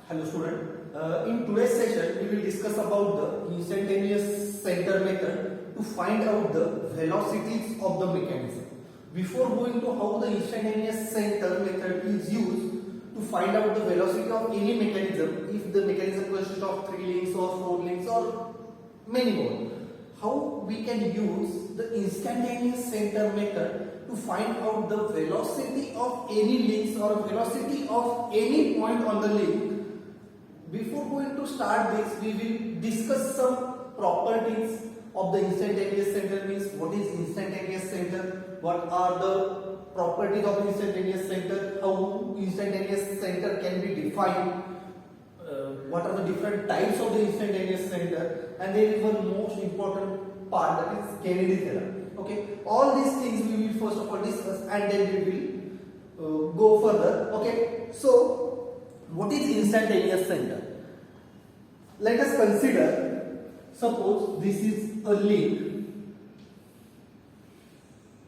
Hello student. In today's session we will discuss about the instantaneous center method to find out the velocities of the mechanism. Before going to how the instantaneous center method is used to find out the velocity of any mechanism, if the mechanism consists of 3 links or 4 links or many more, how we can use the instantaneous center method to find out the velocity of any links or velocity of any point on the link. Before going to start this, we will discuss some properties of the instantaneous center. Means what is instantaneous center, what are the properties of instantaneous center, how instantaneous center can be defined, what are the different types of the instantaneous center, and there is one most important part, that is Kennedy theorem. Okay, all these things we will first of all discuss and then we will go further. Okay, so what is instantaneous center? Let us consider, suppose this is a link.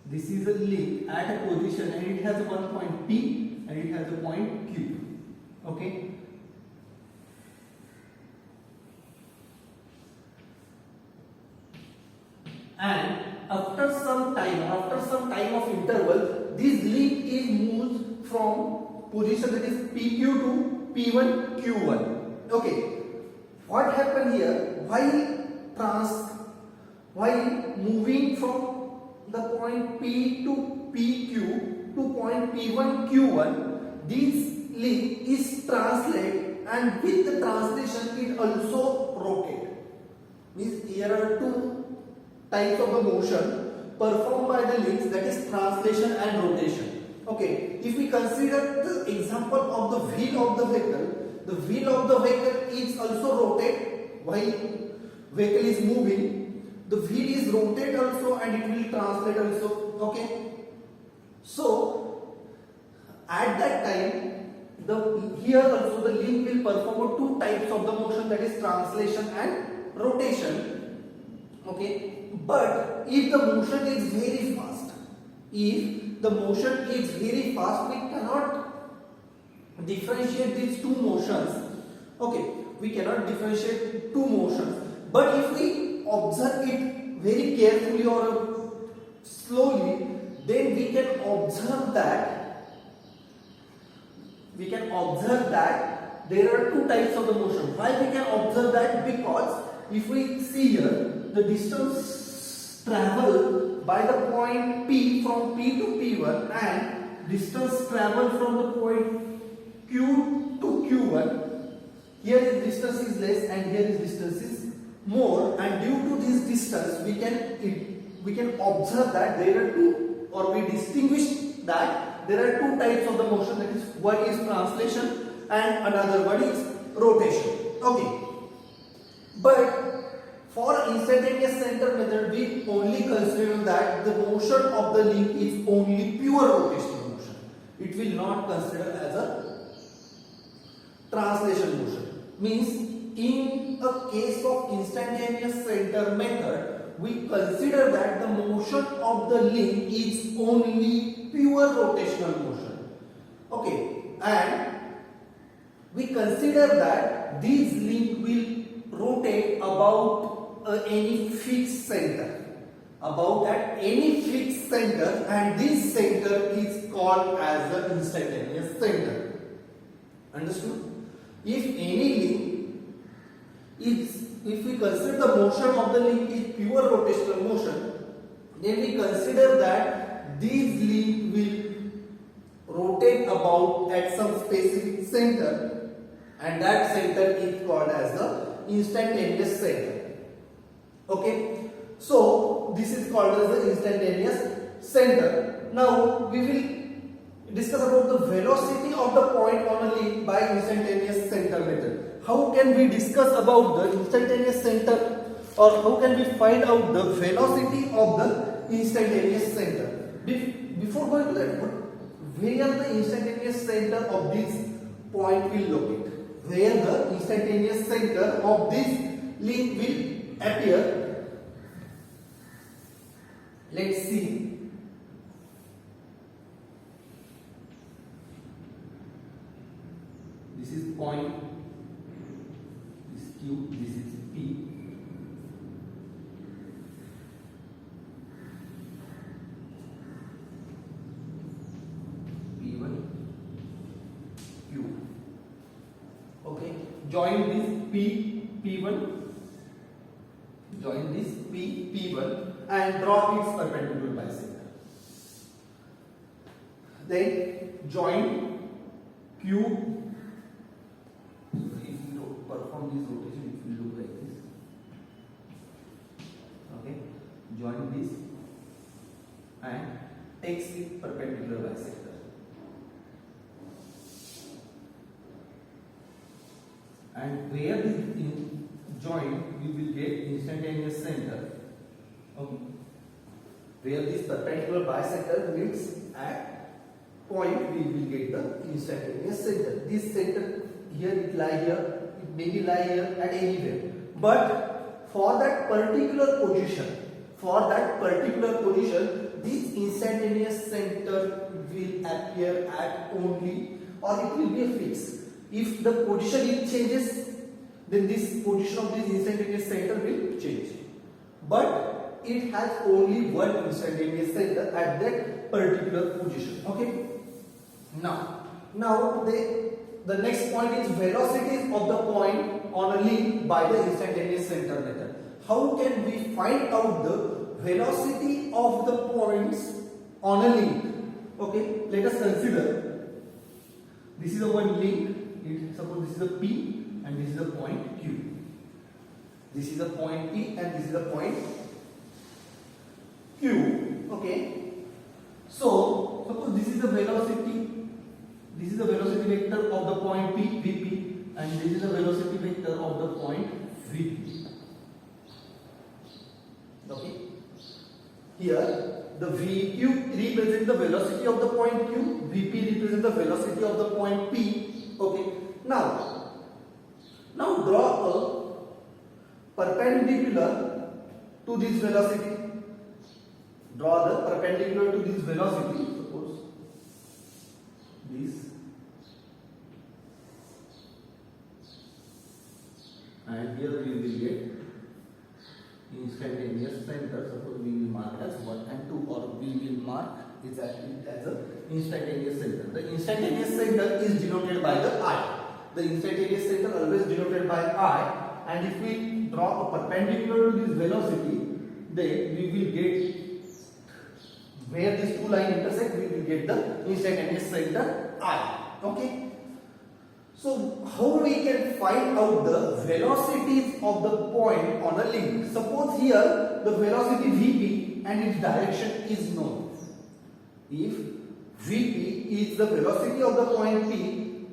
This is a link at a position and it has one point P and it has a point Q. Okay. And after some time of interval, this link is moved from position that is PQ to P1 Q1. Okay, what happened here? While moving from the point P to PQ to point P1 Q1, this link is translated, and with the translation it also rotates. Means here are two types of the motion performed by the links, that is translation and rotation. Okay, if we consider the example of the wheel of the vehicle is also rotate while vehicle is moving. The wheel is rotate also and it will translate also. Okay, so at that time, here also the link will perform two types of the motion, that is translation and rotation. Okay, but if the motion is very fast, we cannot differentiate these two motions. Okay, we cannot differentiate two motions. But if we observe it very carefully or slowly, then we can observe that there are two types of the motion. Why we can observe that? Because if we see here, the distance traveled by the point P from P to P1 and distance traveled from the point Q to Q1, here is distance is less and here is distance is more, and due to this distance we can observe that there are two, or we distinguish that there are two types of the motion, that is one is translation and another one is rotation. Okay, but for instantaneous center method, we only consider that the motion of the link is only pure rotational motion. It will not consider as a translation motion. Means in a case of instantaneous center method, we consider that the motion of the link is only pure rotational motion. Okay, and we consider that this link will rotate about any fixed center, and this center is called as the instantaneous center. Understood? If we consider the motion of the link is pure rotational motion, then we consider that this link will rotate about at some specific center, and that center is called as the instantaneous center. Okay, so this is called as the instantaneous center. Now we will discuss about the velocity of the point on a link by instantaneous center method. How can we discuss about the instantaneous center, or how can we find out the velocity of the instantaneous center? Before going to that, where the instantaneous center of this point will locate? Where the instantaneous center of this link will appear? Let's see. This is point Q, this is P. P1, Q. Okay, join this P1, join this P1 and draw its perpendicular bisector. Then join Q. If you perform this rotation, it will look like this. Okay, join this and takes its perpendicular bisector. And where this join, we will get instantaneous center. Okay. Where this perpendicular bisector meets at point, we will get the instantaneous center. This center here, it lie here, it may be lie here at anywhere. But for that particular position, this instantaneous center will appear at only, or it will be a fix. If the position changes, then this position of this instantaneous center will change. But it has only one instantaneous center at that particular position. Okay. Now the next point is velocities of the point on a link by the instantaneous center method. How can we find out the velocity of the points on a link? Okay, let us consider this is a one link. Suppose this is a P and this is a point Q. This is a point P and this is a point Q. Okay. So suppose this is the velocity. This is the velocity vector of the point P, Vp, and this is the velocity vector of the point Vp. Okay. Here the Vq represents the velocity of the point Q, Vp represents the velocity of the point P. Okay. Now draw a perpendicular to this velocity. Draw the perpendicular to this velocity. Suppose this, and here we will get instantaneous center. Suppose we will mark as 1 and 2, or we will mark exactly as a instantaneous center. The instantaneous center is denoted by the I. The instantaneous center always denoted by I, and if we draw a perpendicular to this velocity, then we will get where these two lines intersect, we will get the instantaneous center I. Okay. So how we can find out the velocities of the point on a link? Suppose here the velocity Vp and its direction is known. If Vp is the velocity of the point P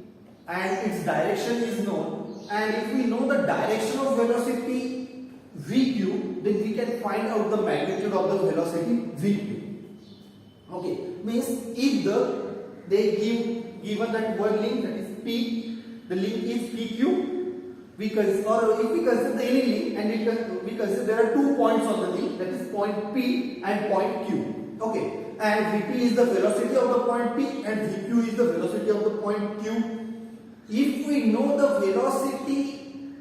and its direction is known, and if we know the direction of velocity Vq, then we can find out the magnitude of the velocity Vq. Okay, means if they given that one link, that is P, the link is PQ, if we consider any link and we consider there are 2 points on the link, that is point P and point Q. Okay, and Vp is the velocity of the point P and Vq is the velocity of the point Q. If we know the velocity,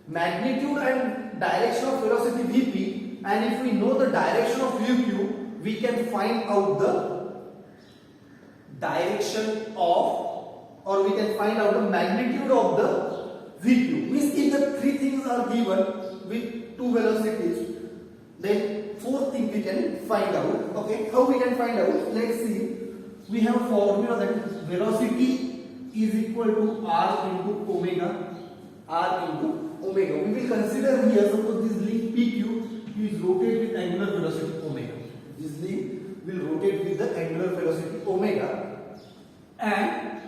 magnitude and direction of velocity Vp, and if we know the direction of Vq, we can find out the direction of, or we can find out the magnitude of the Vq. Means if the three things are given with two velocities, then fourth thing we can find out. Okay, how we can find out? Let's see. We have a formula that is velocity is equal to r into omega. R into omega. We will consider here, suppose this link PQ is rotate with angular velocity omega. This link will rotate with the angular velocity omega, and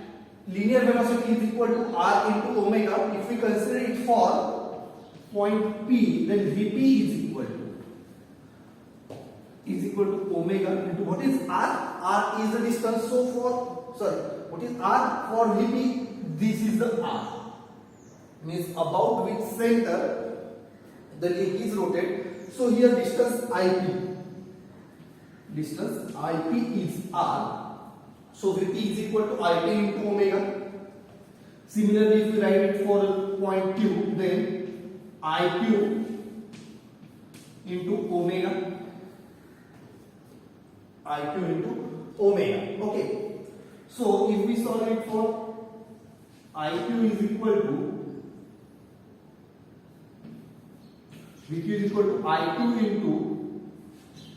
linear velocity is equal to r into omega. If we consider it for point P, then Vp is equal to omega into what is r? R is the distance. So what is r for Vp? This is the r. Means about which center the link is rotated. So here distance IP. Distance IP is r. So Vp is equal to IP into omega. Similarly, if we write it for point Q, then IQ into omega. IQ into omega. Okay. So if we solve it for IQ is equal to VQ is equal to IQ into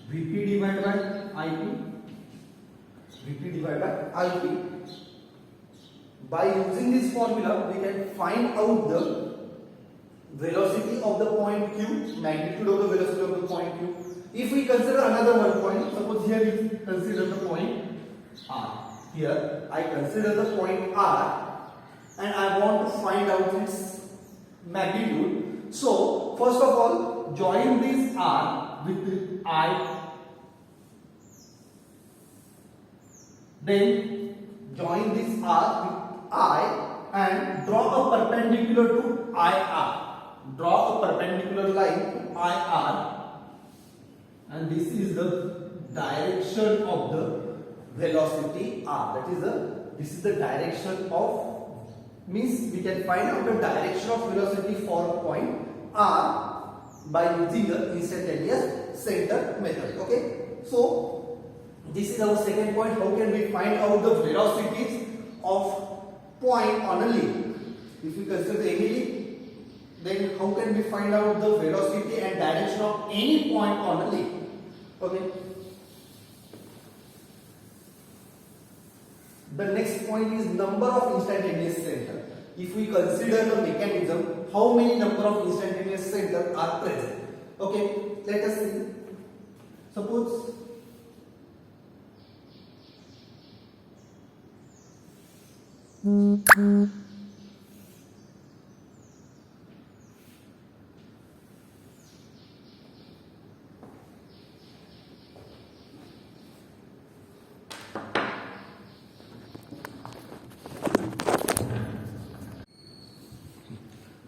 VP divided by IP. VP divided by IP. By using this formula, we can find out the velocity of the point Q, magnitude of the velocity of the point Q. If we consider another one point, suppose here we consider the point R. Here I consider the point R and I want to find out its magnitude. So first of all, join this R with I. Then join this R with I and draw a perpendicular to IR. Draw a perpendicular line to IR, and this is the direction of the velocity R. This is the direction of, means we can find out the direction of velocity for point R by using the instantaneous center method. Okay, so this is our second point. How can we find out the velocities of point on a link? If we consider any link, then how can we find out the velocity and direction of any point on a link? Okay. The next point is number of instantaneous center. If we consider the mechanism, how many number of instantaneous center are present? Okay, let us see. Suppose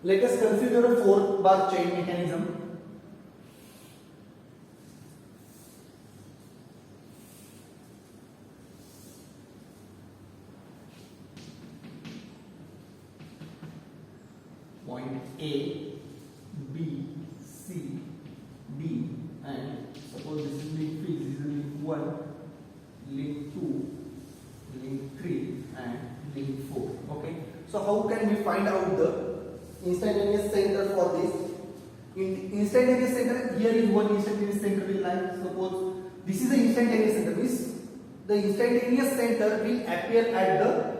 let us consider a 4-bar chain mechanism. Point A, B, C, D, and suppose this is link 3, this is link 1, link 2, link 3, and link 4. Okay. So how can we find out the instantaneous center for this? Instantaneous center, here is one instantaneous center will lie. Suppose this is the instantaneous center, means the instantaneous center will appear at the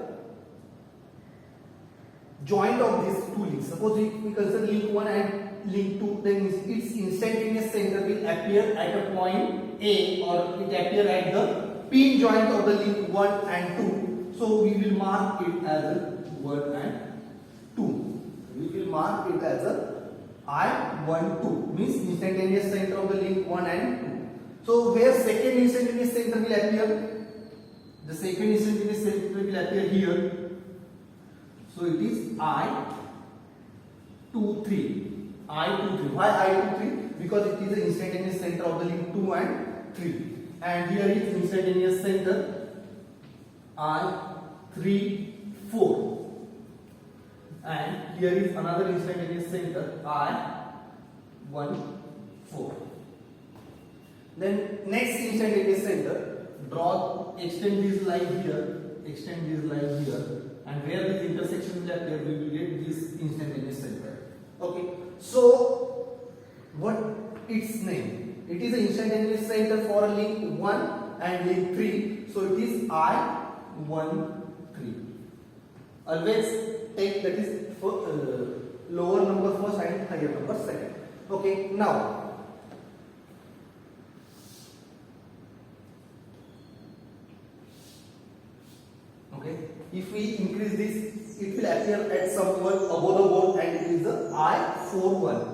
joint of these two links. Suppose we consider link 1 and link 2, then its instantaneous center will appear at a point A, or it appear at the pin joint of the link 1 and 2. So we will mark it as a 1 and 2. We will mark it as a I12, means instantaneous center of the link 1 and 2. So where second instantaneous center will appear? The second instantaneous center will appear here. So it is I23. I23. Why I23? Because it is the instantaneous center of the link 2 and 3. And here is instantaneous center I34. And here is another instantaneous center I14. Then next instantaneous center, extend this line here, and where this intersection will appear, we will get this instantaneous center. Okay. So what its name? It is an instantaneous center for a link 1 and link 3. So it is I13. Always take that is for, lower number first and higher number second. Okay. Now if we increase this, it will appear at some point above the board, and it is the I24.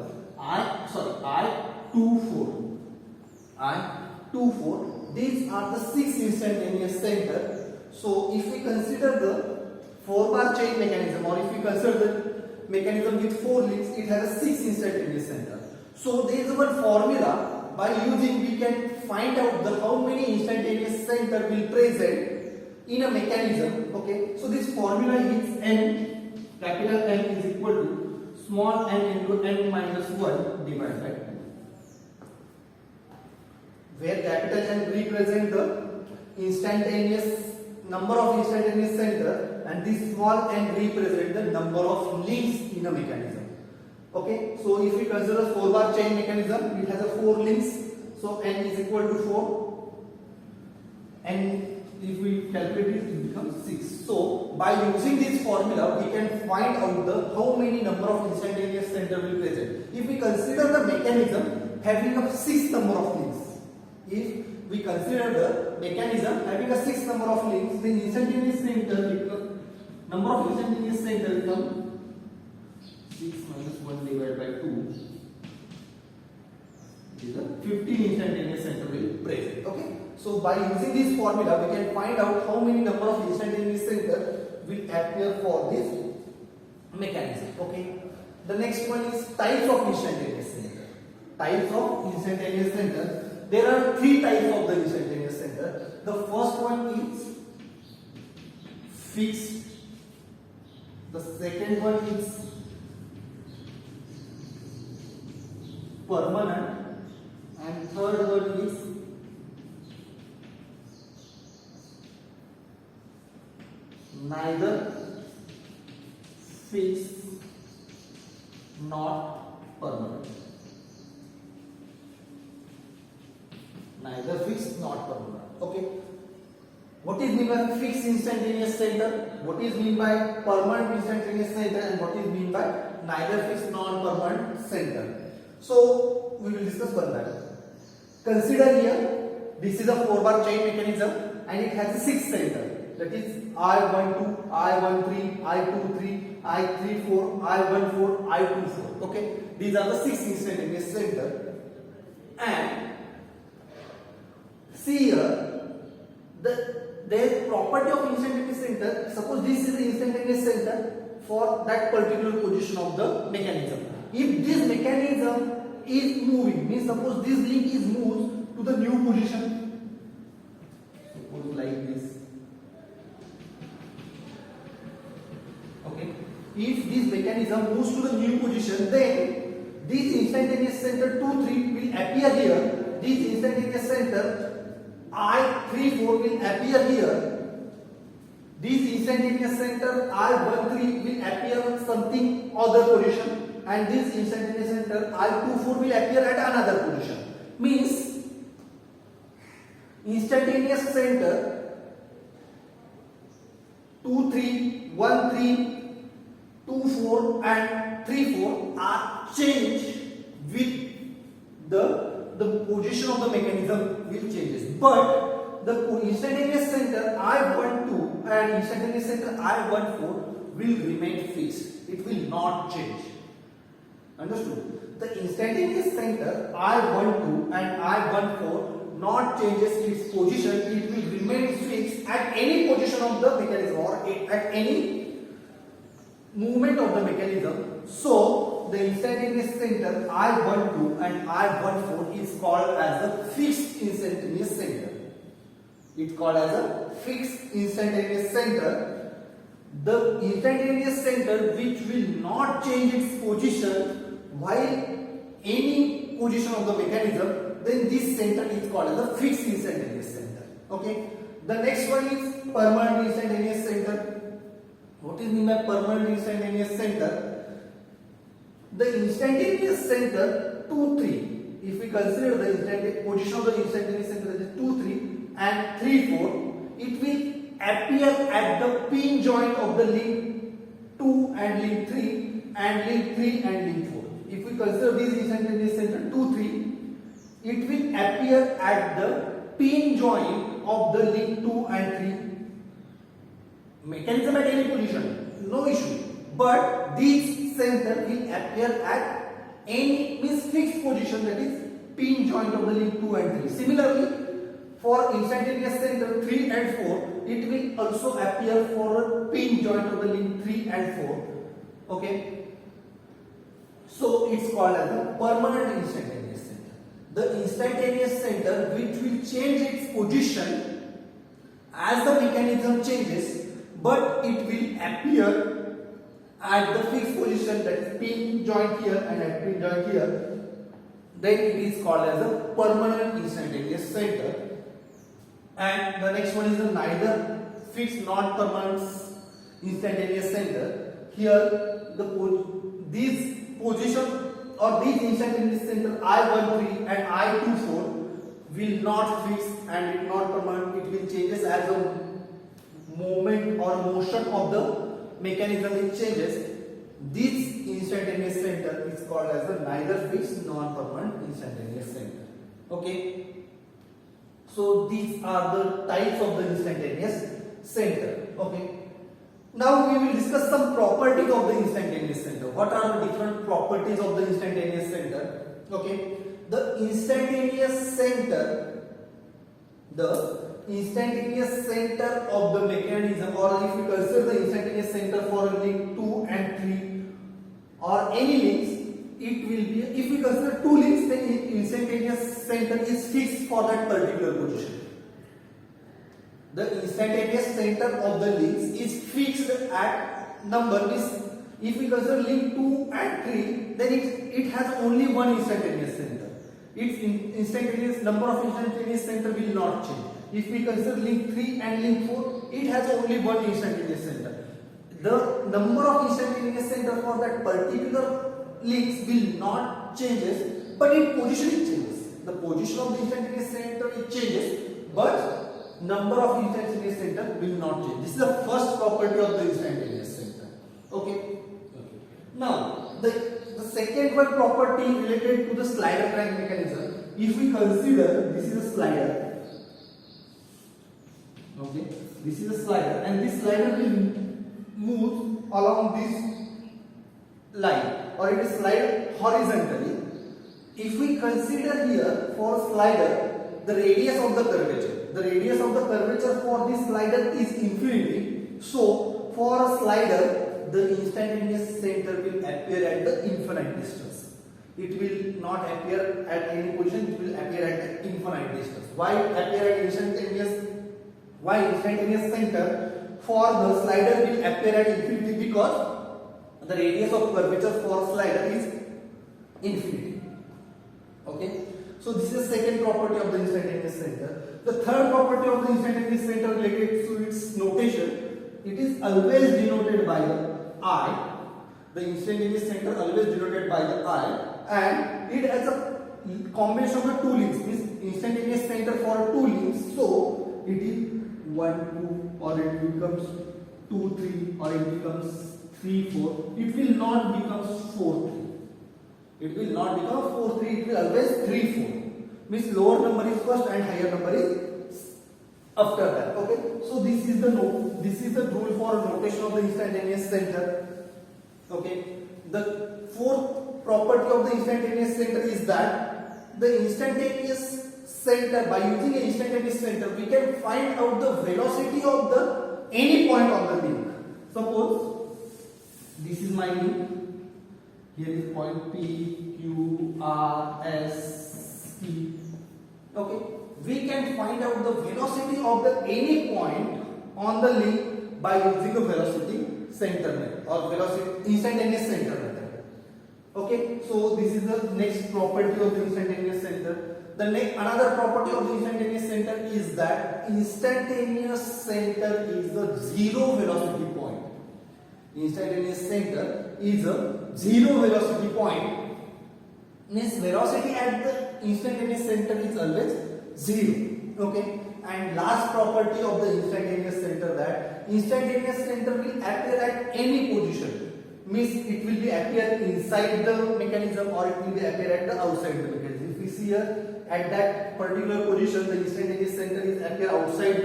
These are the 6 instantaneous center. So if we consider the 4-bar chain mechanism, or if we consider the mechanism with 4 links, it has a 6 instantaneous center. So there is one formula by using we can find out the how many instantaneous center will present in a mechanism. Okay, so this formula is N capital M is equal to small n into n minus 1 divided by 2, where capital N represent the instantaneous number of instantaneous center and this small n represent the number of links in a mechanism. Okay, so if we consider 4-bar chain mechanism, it has a 4 links, so n is equal to 4, and if we calculate it becomes 6. So by using this formula we can find out the how many number of instantaneous center will present. If we consider the mechanism having a 6 number of links, if we consider the mechanism having a 6 number of links, then instantaneous center become number of instantaneous center become 6 minus 1 divided by 2 is a 15 instantaneous center will present. Okay, so by using this formula we can find out how many number of instantaneous center will appear for this mechanism. Okay, the next one is types of instantaneous center. Types of instantaneous center. There are 3 types of the instantaneous center. The first one is fixed. The second one is permanent, and third one is neither fixed nor permanent. Neither fixed nor permanent. Okay. What is mean by fixed instantaneous center? What is mean by permanent instantaneous center? And what is mean by neither fixed nor permanent center? So we will discuss one by one. Consider here, this is a 4-bar chain mechanism and it has a 6 center. That is I12, I13, I23, I34, I14, I24. Okay. These are the 6 instantaneous center. And see here, the property of instantaneous center, suppose this is the instantaneous center for that particular position of the mechanism. If this mechanism is moving, means suppose this link is moved to the new position, suppose like this. Okay, if this mechanism moves to the new position, then this instantaneous center 2, 3 will appear here. This instantaneous center I34 will appear here. This instantaneous center I13 will appear something other position, and this instantaneous center I24 will appear at another position. Means instantaneous center 2, 3, 1, 3, 2, 4 and 3, 4 are changed with the position of the mechanism will changes, but the instantaneous center I12 and instantaneous center I14 will remain fixed. It will not change. Understood? The instantaneous center I12 and I14 not changes its position. It will remain fixed at any position of the mechanism or at any movement of the mechanism. So the instantaneous center I12 and I14 is called as a fixed instantaneous center. It's called as a fixed instantaneous center. The instantaneous center which will not change its position while any position of the mechanism, then this center is called as a fixed instantaneous center. Okay. The next one is permanent instantaneous center. What is mean by permanent instantaneous center? The instantaneous center 2, 3. If we consider the instantaneous position of the instantaneous center that is 2, 3 and 3, 4, it will appear at the pin joint of the link 2 and link 3 and link 3 and link 4. If we consider this instantaneous center 2, 3, it will appear at the pin joint of the link 2 and 3. Mechanism at any position, no issue. But this center will appear at any fixed position, that is pin joint of the link 2 and 3. Similarly, for instantaneous center 3 and 4, it will also appear for a pin joint of the link 3 and 4. Okay. So it's called as a permanent instantaneous center. The instantaneous center which will change its position as the mechanism changes, but it will appear at the fixed position, that is pin joint here and at pin joint here, then it is called as a permanent instantaneous center. And the next one is the neither fixed nor permanent instantaneous center. Here these position or these instantaneous center I13 and I24 will not fix and it not permanent, it will changes as the movement or motion of the mechanism it changes. This instantaneous center is called as the neither fixed nor permanent instantaneous center. Okay. So these are the types of the instantaneous center. Okay. Now we will discuss some properties of the instantaneous center. What are the different properties of the instantaneous center? Okay. The instantaneous center of the mechanism, or if we consider the instantaneous center for link 2 and 3 or any links, it will be, if we consider two links, then instantaneous center is fixed for that particular position. The instantaneous center of the links is fixed at number. If we consider link 2 and 3, then it has only one instantaneous center. Its instantaneous number of instantaneous center will not change. If we consider link 3 and link 4, it has only one instantaneous center. The number of instantaneous center for that particular links will not changes, but its position it changes. The position of the instantaneous center it changes, but number of instantaneous center will not change. This is the first property of the instantaneous center. Okay. Now the second one property related to the slider crank mechanism. If we consider this is a slider. Okay. This is a slider, and this slider will move along this line, or it is slide horizontally. If we consider here for a slider the radius of the curvature for this slider is infinity. So for a slider the instantaneous center will appear at the infinite distance. It will not appear at any position, it will appear at the infinite distance. Why appear at instantaneous? Why instantaneous center for the slider will appear at infinity? Because the radius of curvature for slider is infinity. Okay. So this is the second property of the instantaneous center. The third property of the instantaneous center related to its notation. It is always denoted by the I. The instantaneous center always denoted by the I, and it has a combination of the two links. Means instantaneous center for two links. So it is 1, 2, or it becomes 2, 3, or it becomes 3, 4. It will not become 4, 3. It will not become 4, 3. It will always 3, 4. Means lower number is first and higher number is after that. Okay. So this is the rule for notation of the instantaneous center. Okay. The fourth property of the instantaneous center is that the instantaneous center, by using an instantaneous center, we can find out the velocity of the any point on the link. Suppose this is my link. Here is point P, Q, R, S, T. Okay. We can find out the velocity of the any point on the link by using the velocity center method or velocity instantaneous center method. Okay. So this is the next property of the instantaneous center. The next another property of the instantaneous center is that instantaneous center is the zero velocity point. Instantaneous center is a zero velocity point. Means velocity at the instantaneous center is always zero. Okay. And last property of the instantaneous center, that instantaneous center will appear at any position. Means it will be appear inside the mechanism or it will be appear at the outside the mechanism. If we see here at that particular position, the instantaneous center is appear outside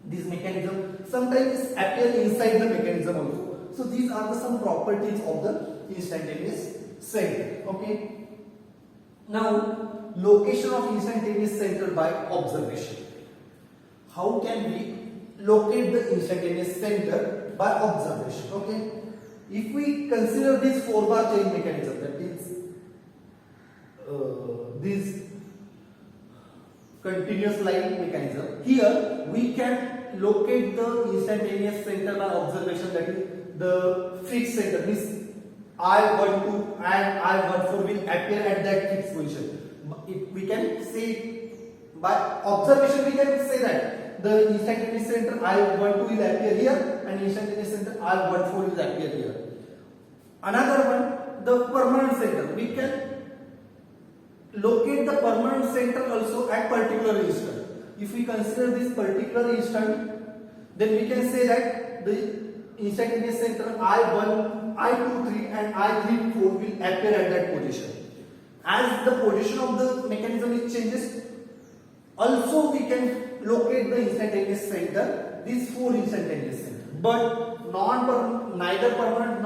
this mechanism. Sometimes it appear inside the mechanism also. So these are some properties of the instantaneous center. Okay. Now location of instantaneous center by observation. How can we locate the instantaneous center by observation? Okay. If we consider this 4-bar chain mechanism, that is this continuous line mechanism, here we can locate the instantaneous center by observation, that is the fixed center means I12 and I14 will appear at that fixed position. We can say by observation we can say that the instantaneous center I12 will appear here and instantaneous center I14 will appear here. Another one, the permanent center. We can locate the permanent center also at particular instant. If we consider this particular instant, then we can say that the instantaneous center I1, I23 and I34 will appear at that position. As the position of the mechanism is changes, also we can locate the instantaneous center, these four instantaneous center. But neither permanent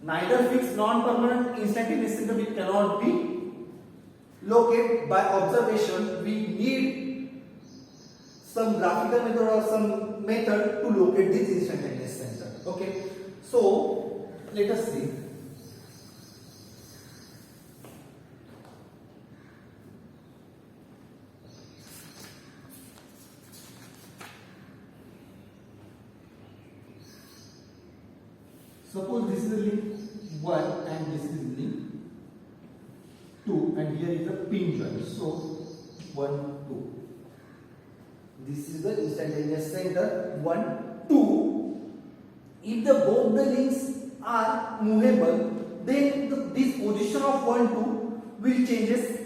neither fixed non-permanent instantaneous center we cannot be located by observation. We need some graphical method or some method to locate this instantaneous center. Okay, so let us see. Suppose this is a link 1 and this is link 2 and here is a pin joint. So 1, 2. This is the instantaneous center 1, 2. If the both the links are movable, then this position of 1, 2 will changes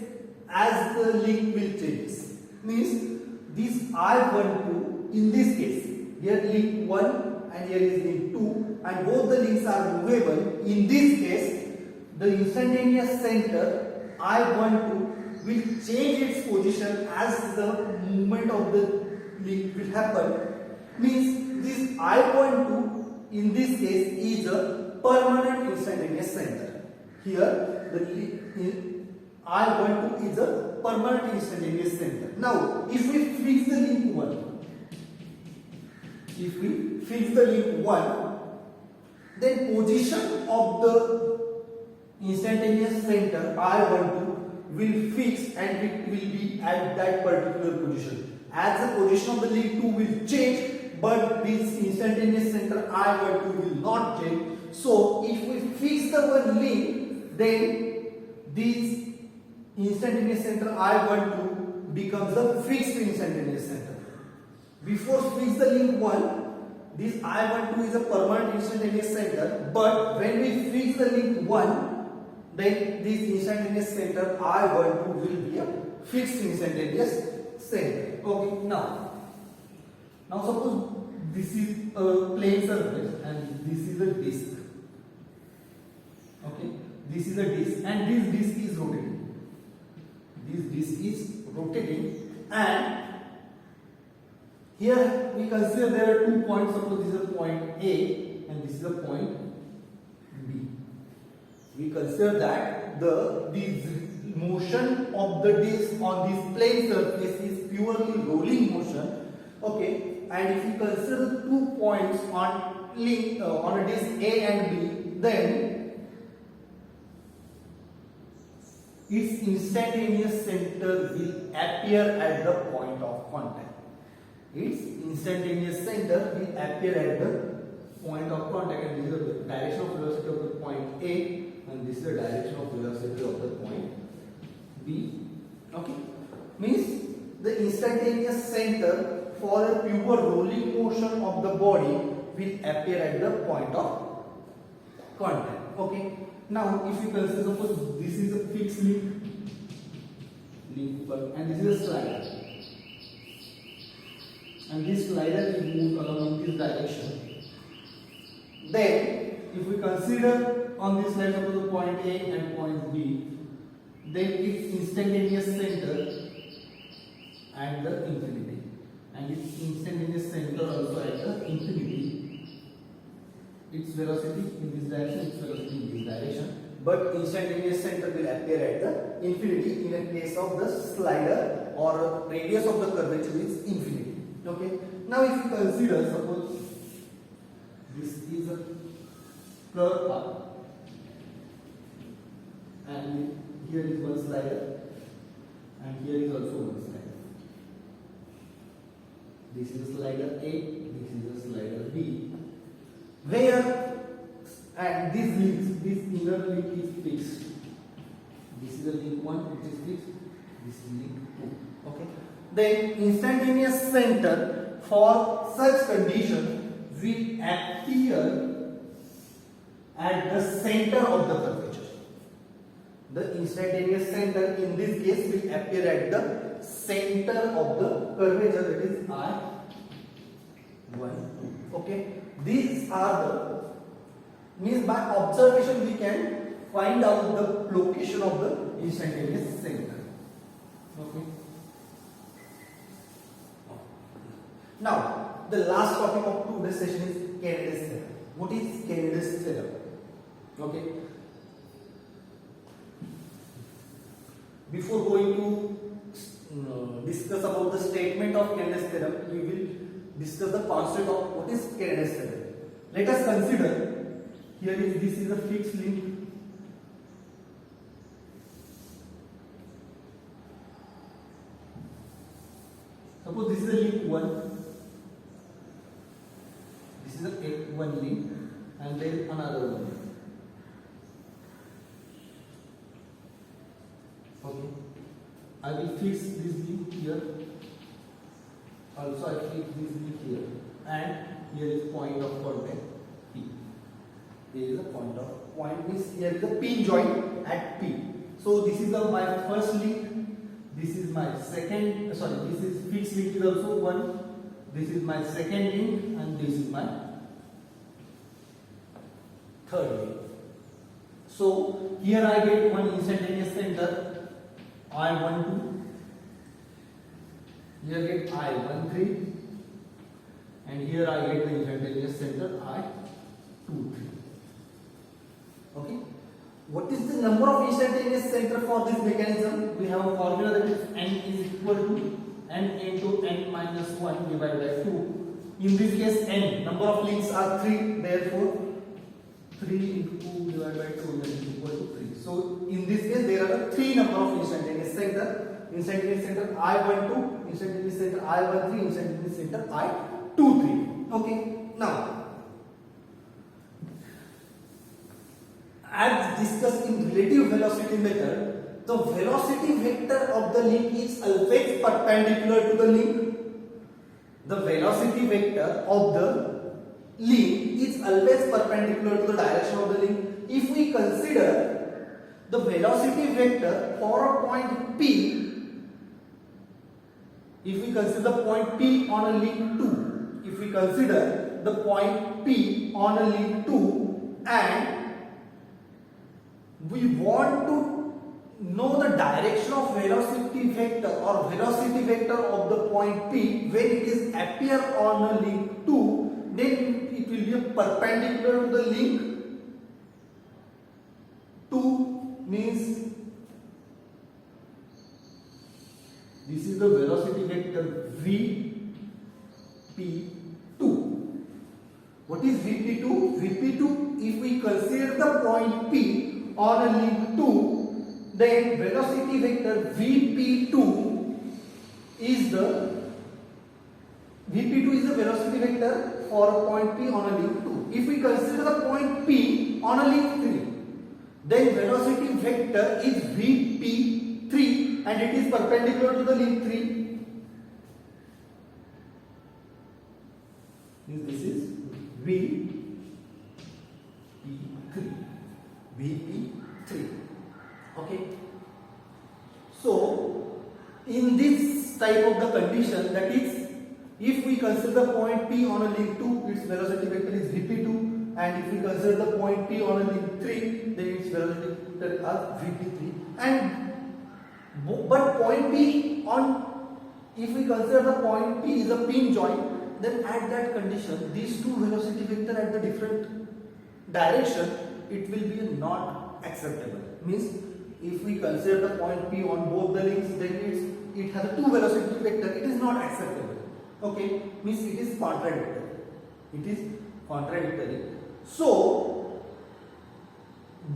as the link will changes. Means this I12 in this case, here link 1 and here is link 2 and both the links are movable. In this case, the instantaneous center I12 will change its position as the movement of the link will happen. Means this I12 in this case is a permanent instantaneous center. Here the I12 is a permanent instantaneous center. Now if we fix the link 1, if we fix the link 1, then position of the instantaneous center I12 will fix and it will be at that particular position. As the position of the link 2 will change, but this instantaneous center I12 will not change. So if we fix the one link, then this instantaneous center I12 becomes a fixed instantaneous center. Before fix the link 1, this I12 is a permanent instantaneous center, but when we fix the link 1, then this instantaneous center I12 will be a fixed instantaneous center. Okay, now suppose this is a plane surface and this is a disk. Okay, this is a disk and this disk is rotating. This disk is rotating and here we consider there are 2 points. Suppose this is a point A and this is a point B. We consider that the motion of the disk on this plane surface is purely rolling motion. Okay, and if we consider 2 points on a disk A and B, then its instantaneous center will appear at the point of contact. Its instantaneous center will appear at the point of contact, and this is the direction of velocity of the point A and this is the direction of velocity of the point B. Okay, means the instantaneous center for a pure rolling motion of the body will appear at the point of contact. Okay, now if you consider, suppose this is a fixed link 1 and this is a slider. And this slider is moved along in this direction. Then, if we consider on this slide suppose the point A and point B, then its instantaneous center at the infinity, and its instantaneous center also at the infinity. Its velocity in this direction, its velocity in this direction. But instantaneous center will appear at the infinity in a case of the slider or radius of the curvature is infinity. Okay. Now if you consider, suppose this is a curve up and here is one slider and here is also one slider. This This is a slider A, this is a slider B. Where and these links, this inner link is fixed. This is a link 1, which is fixed. This is link 2. Okay. Then instantaneous center for such condition will appear at the center of the curvature. The instantaneous center in this case will appear at the center of the curvature, that is I1, 2. Okay. These are the means by observation we can find out the location of the instantaneous center. Okay. Now, the last topic of today's session is Kennedy's theorem. What is Kennedy's theorem? Okay. Before going to discuss about the statement of Kennedy's theorem, we will discuss the concept of what is Kennedy's theorem. Let us consider this is a fixed link. Suppose this is a link 1. This is a one link, and there is another one. Okay. I will fix this link here. Also, I fix this link here, and here is point of contact P. Here is a point means here is a pin joint at P. So this is my first link. This is my second. This is fixed link is also one. This is my second link, and this is my third link. So here I get one instantaneous center I12. Here I get I13, and here I get the instantaneous center I23. Okay. What is the number of instantaneous center for this mechanism? We have a formula that is n is equal to n into n minus 1 divided by 2. In this case, n number of links are 3. Therefore, 3 into 2 divided by 2 is equal to 3. So in this case, there are 3 number of instantaneous center. Instantaneous center I12, instantaneous center I13, instantaneous center I23. Okay. Now, as discussed in relative velocity method, the velocity vector of the link is always perpendicular to the link. The velocity vector of the link is always perpendicular to the direction of the link. If we consider the velocity vector for a point P, if we consider the point P on a link 2, if we consider the point P on a link 2 and we want to know the direction of velocity vector or velocity vector of the point P when it is appear on a link 2, then it will be perpendicular to the link 2, means this is the velocity vector VP2. What is VP2? VP2, if we consider the point P on a link 2, then velocity vector VP2 is the velocity vector for a point P on a link 2. If we consider the point P on a link 3, then velocity vector is VP3 and it is perpendicular to the link 3. This is VP3. Okay. So, in this type of the condition, that is, if we consider the point P on a link 2, its velocity vector is VP2, and if we consider the point P on a link 3, then its velocity vector is VP3. But point P on, if we consider the point P is a pin joint, then at that condition, these two velocity vector at the different direction, it will be not acceptable. Means, if we consider the point P on both the links, then it has a two velocity vector, it is not acceptable. Okay, means it is contradictory. It is contradictory. So,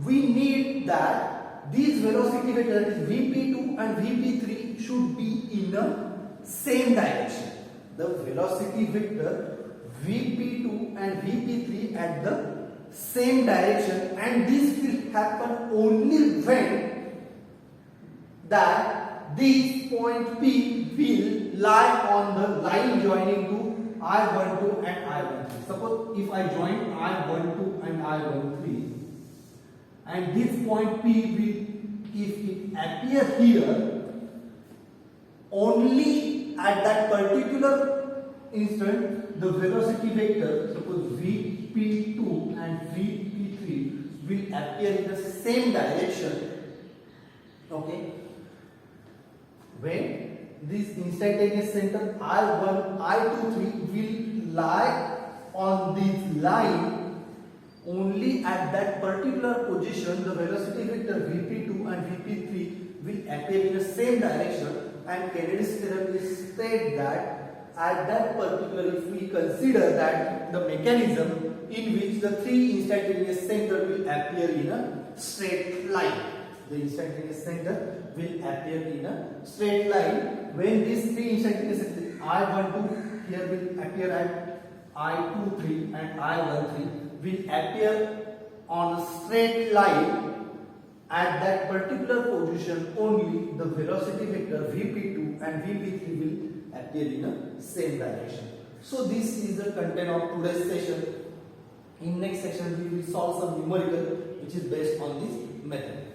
we need that these velocity vector, that is VP2 and VP3, should be in the same direction. the velocity vector vp2 and vp3 at the same direction, and this will happen only when that this point P will lie on the line joining to I12 and I13. Suppose if I join I12 and I13, and this point P will, if it appear here, only at that particular instant the velocity vector, suppose vp2 and vp3 will appear in the same direction. Okay, when this instantaneous center I1, I23 will lie on this line, only at that particular position the velocity vector vp2 and vp3 will appear in the same direction. And Kennedy's theorem is state that at that particular, if we consider that the mechanism in which the three instantaneous center will appear in a straight line, the instantaneous center will appear in a straight line. When these three instantaneous centers I12 here will appear at I23 and I13 will appear on a straight line, at that particular position only the velocity vector vp2 and vp3 will appear in a same direction. So this is the content of today's session. In next section we will solve some numerical which is based on this method.